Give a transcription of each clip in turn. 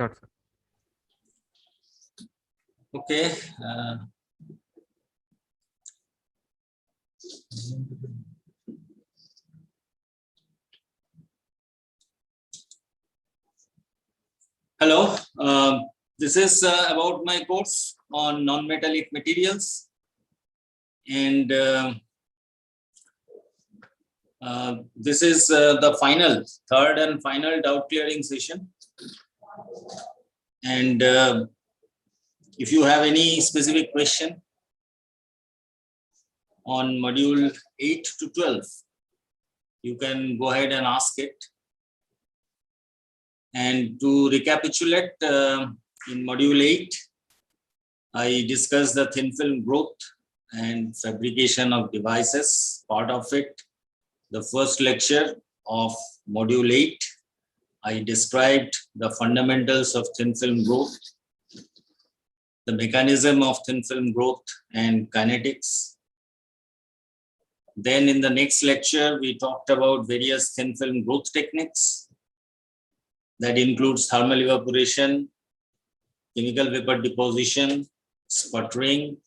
Sure, sir. Okay. Hello. This is about my course on non-metallic materials, and this is the third and final doubt clearing session. And if you have any specific question on module 8 to 12, you can go ahead and ask it. And to recapitulate, in module 8, I discussed the thin film growth and fabrication of devices, part of it. The first lecture of module 8, I described the fundamentals of thin film growth, the mechanism of thin film growth and kinetics. Then in the next lecture, we talked about various thin film growth techniques. That includes thermal evaporation, chemical vapor deposition, sputtering,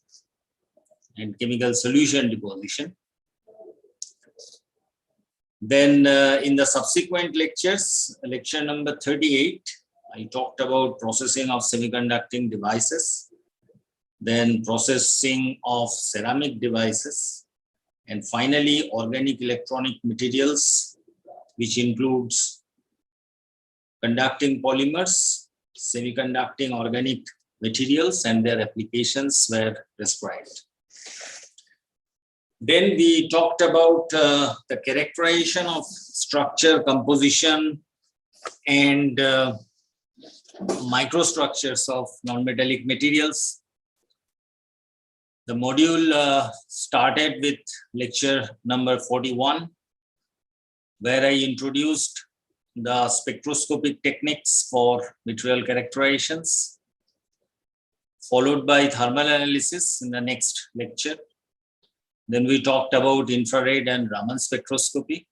and chemical solution deposition. Then in the subsequent lectures, lecture number 38, I talked about processing of semiconducting devices, then processing of ceramic devices, and finally organic electronic materials, which includes conducting polymers, semiconducting organic materials, and their applications were described. Then we talked about the characterization of structure, composition, and microstructures of non-metallic materials. The module started with lecture number 41, where I introduced the spectroscopic techniques for material characterizations, followed by thermal analysis in the next lecture. Then we talked about infrared and Raman spectroscopy,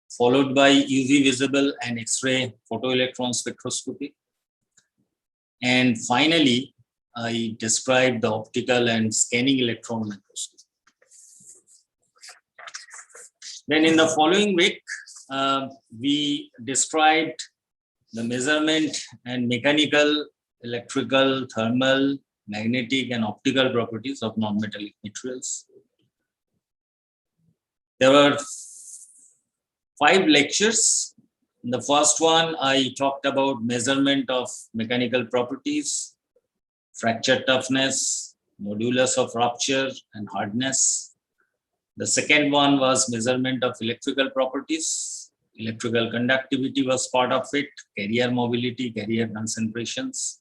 followed by UV visible and X-ray photoelectron spectroscopy. And finally, I described the optical and scanning electron microscopy. Then in the following week, we described the measurement and mechanical, electrical, thermal, magnetic, and optical properties of non-metallic materials. There were 5 lectures. In the first one, I talked about measurement of mechanical properties, fracture toughness, modulus of rupture, and hardness. The second one was measurement of electrical properties. Electrical conductivity was part of it, carrier mobility, carrier concentrations.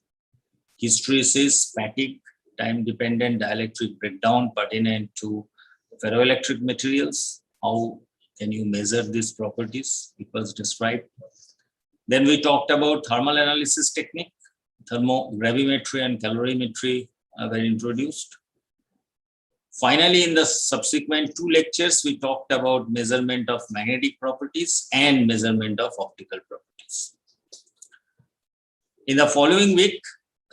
Hysteresis, fatigue, time-dependent dielectric breakdown pertinent to ferroelectric materials. How can you measure these properties? It was described. Then we talked about thermal analysis technique. Thermogravimetry and calorimetry were introduced. Finally, in the subsequent 2 lectures, we talked about measurement of magnetic properties and measurement of optical properties. In the following week,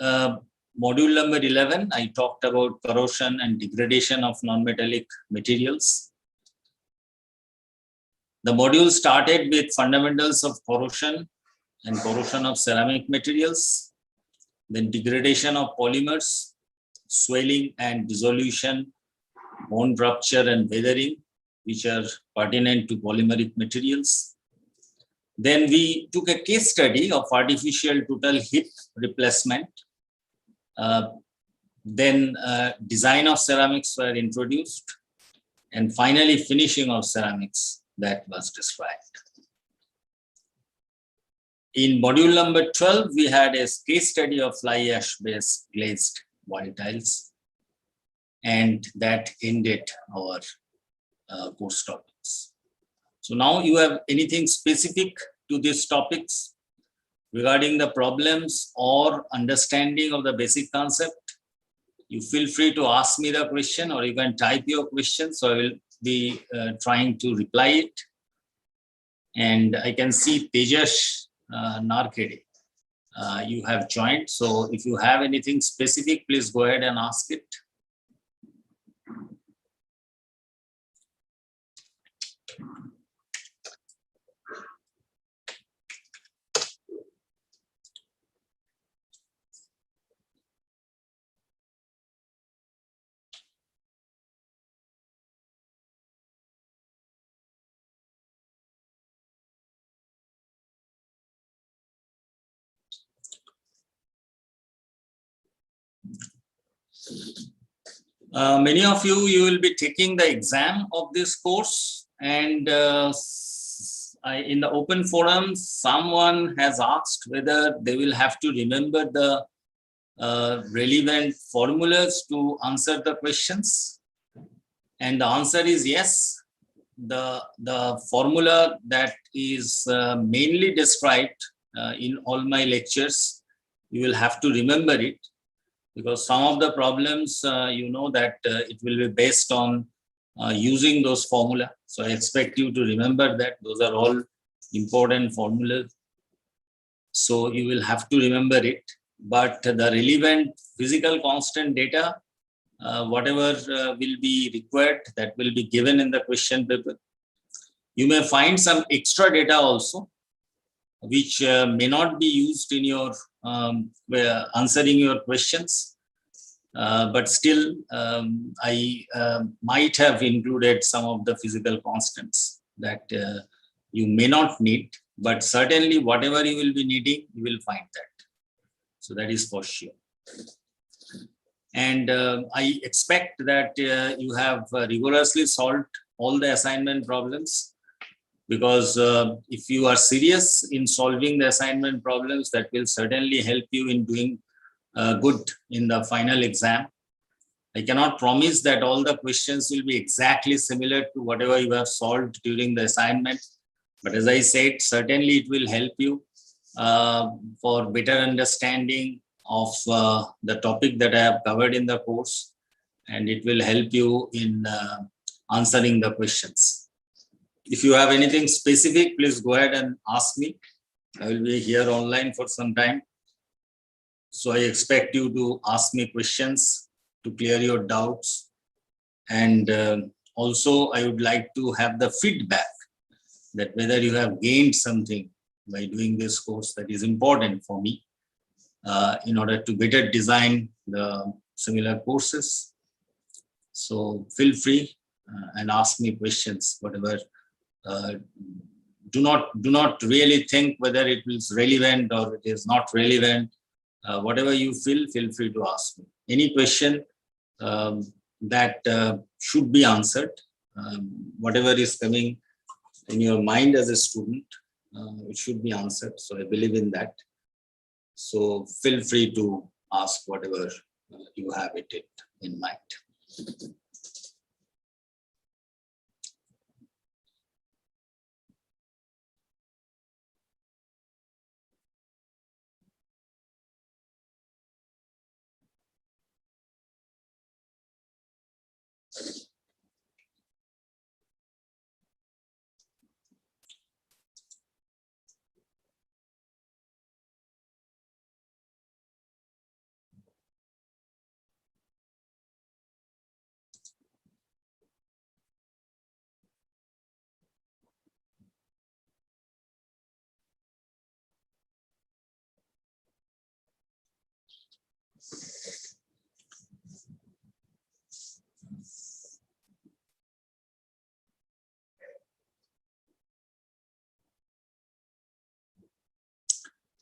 module number 11, I talked about corrosion and degradation of non-metallic materials. The module started with fundamentals of corrosion and corrosion of ceramic materials, then degradation of polymers, swelling and dissolution, bond rupture and weathering, which are pertinent to polymeric materials. Then we took a case study of artificial total hip replacement. Then design of ceramics were introduced, and finally finishing of ceramics that was described. In module number 12, we had a case study of fly ash based glazed body tiles, and that ended our course topics. So now you have anything specific to these topics regarding the problems or understanding of the basic concept, you feel free to ask me the question, or you can type your question. So I will be trying to reply it. And I can see Tejas Narkede you have joined. So if you have anything specific, please go ahead and ask it. Many of you will be taking the exam of this course, and in the open forum, someone has asked whether they will have to remember the relevant formulas to answer the questions. And the answer is yes. The formula that is mainly described in all my lectures, you will have to remember it, because some of the problems, you know that it will be based on using those formula. So I expect you to remember that those are all important formulas. So you will have to remember it. But the relevant physical constant data, whatever will be required, that will be given in the question paper. You may find some extra data also, which may not be used in your answering your questions. But still, I might have included some of the physical constants that you may not need, but certainly whatever you will be needing, you will find that. So that is for sure. And I expect that you have rigorously solved all the assignment problems, because if you are serious in solving the assignment problems, that will certainly help you in doing good in the final exam. I cannot promise that all the questions will be exactly similar to whatever you have solved during the assignment. But as I said, certainly it will help you for better understanding of the topic that I have covered in the course, and it will help you in answering the questions. If you have anything specific, please go ahead and ask me. I will be here online for some time. So I expect you to ask me questions to clear your doubts. And also I would like to have the feedback that whether you have gained something by doing this course. That is important for me in order to better design the similar courses. So feel free and ask me questions, whatever. Do not really think whether it is relevant or it is not relevant. Whatever you feel free to ask me. Any question that should be answered, whatever is coming in your mind as a student, it should be answered. So I believe in that. So feel free to ask whatever you have it in mind.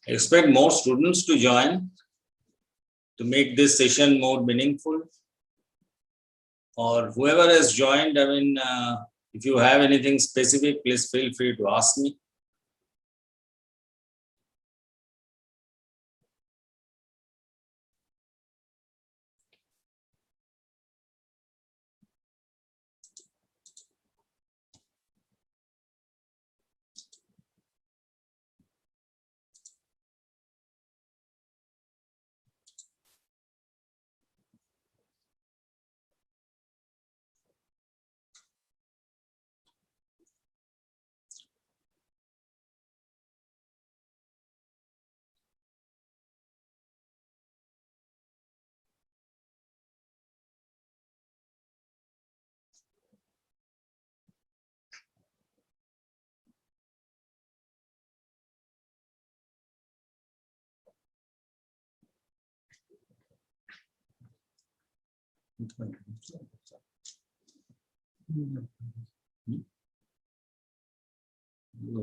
I expect more students to join to make this session more meaningful. Or whoever has joined, I mean, if you have anything specific, please feel free to ask me.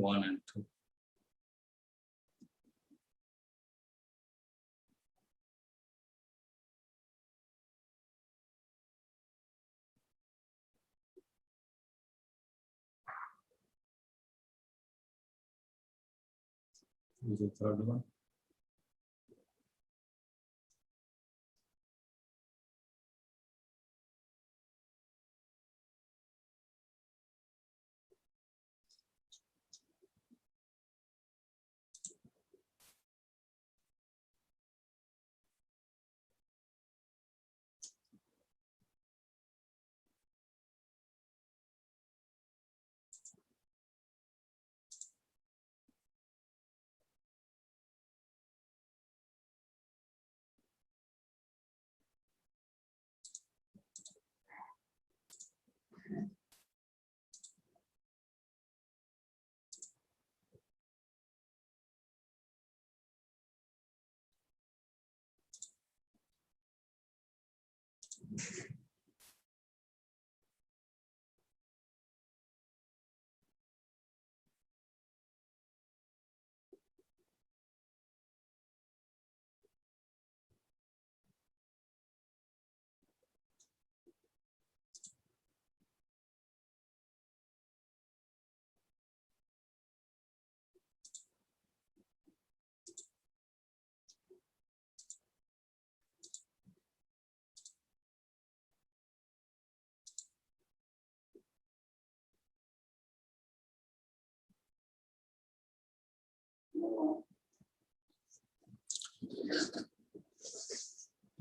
1 and 2. Is the third one?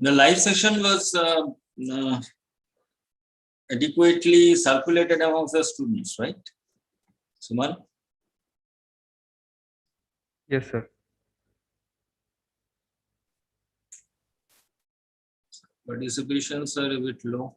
The live session was adequately circulated amongst the students, right? Suman? Yes, sir. Participations are a bit low.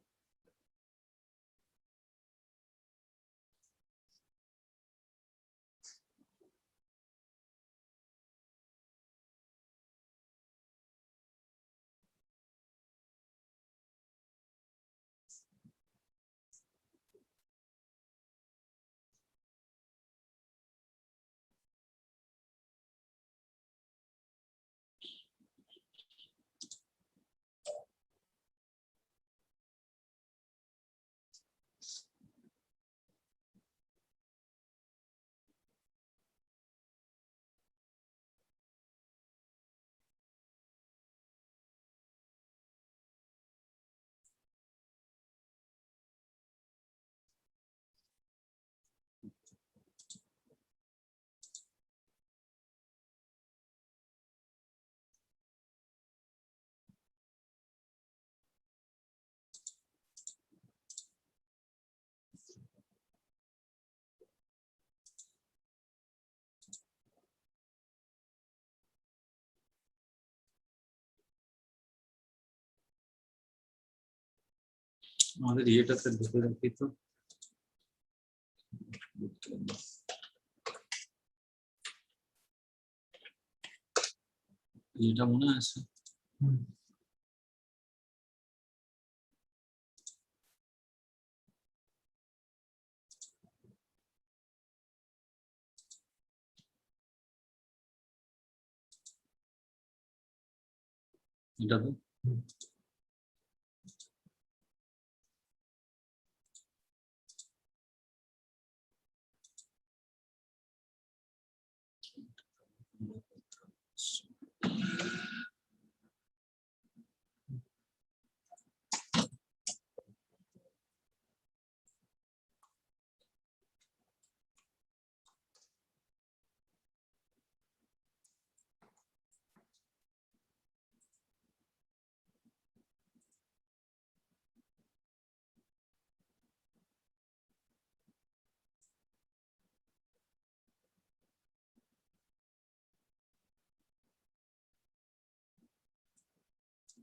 আমাদের ইয়েটাতে ঢুকে রাখি তো এটা মনে আছে এটা তো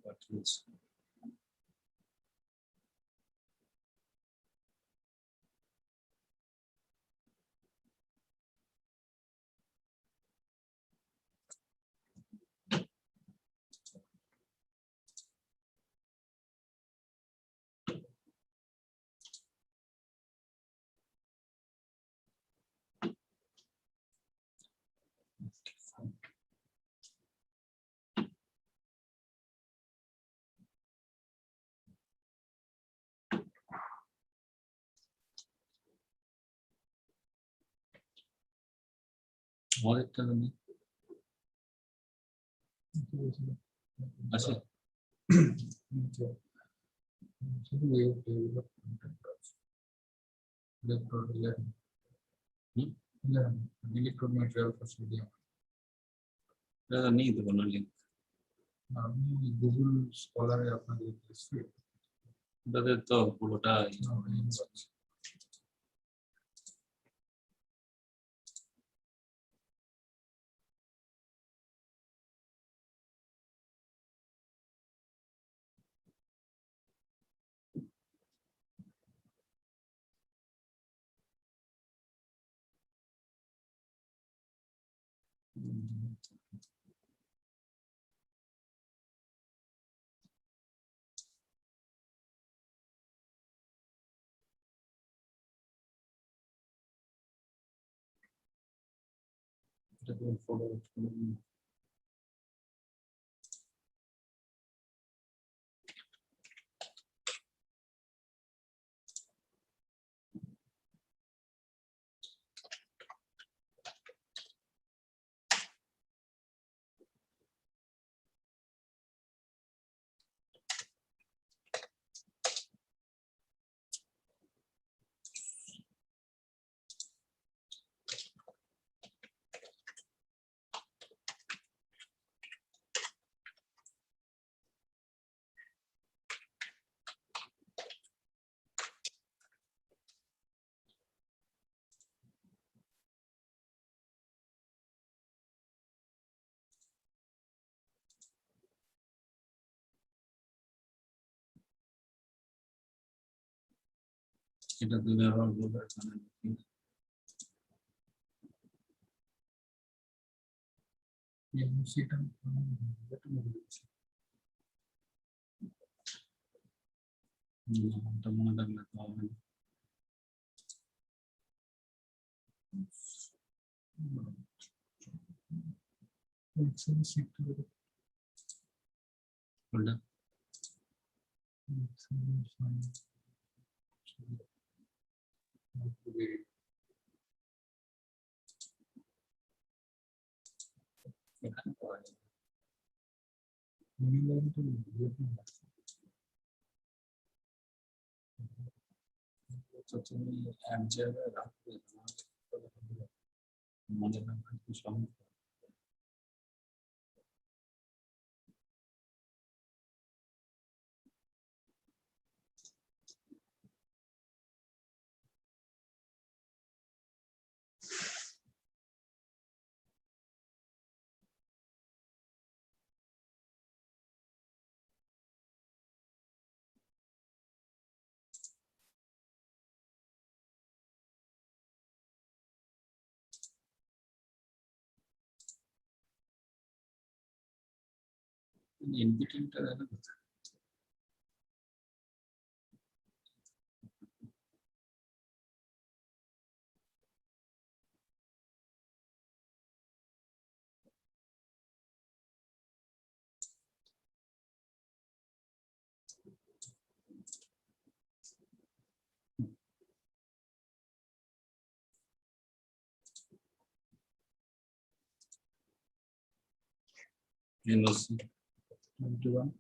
what is Basu. Electrode material facility. नहीं तो लिंक গুগল স্কলারে আপনাদের ওটাতে তো পুরোটা এটা তো ব্যবহার করবে সেটা মনে থাকলে তো হবে না কোনটা এখানে পাওয়া যায় তো তুমি এক জায়গায় রাখবে মনে রাখার কি সমস্যা এনপিটিএলটা দেখা যাচ্ছে NOC 21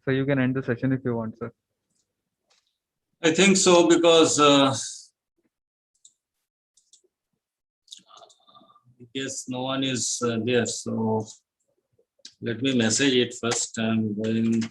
So you can end the session if you want, sir. I think so because I guess no one is there. So let me message it first and then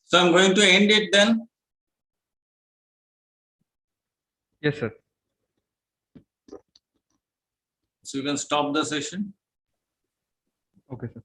So I'm going to end it then. Yes, sir. So you can stop the session. Okay, sir.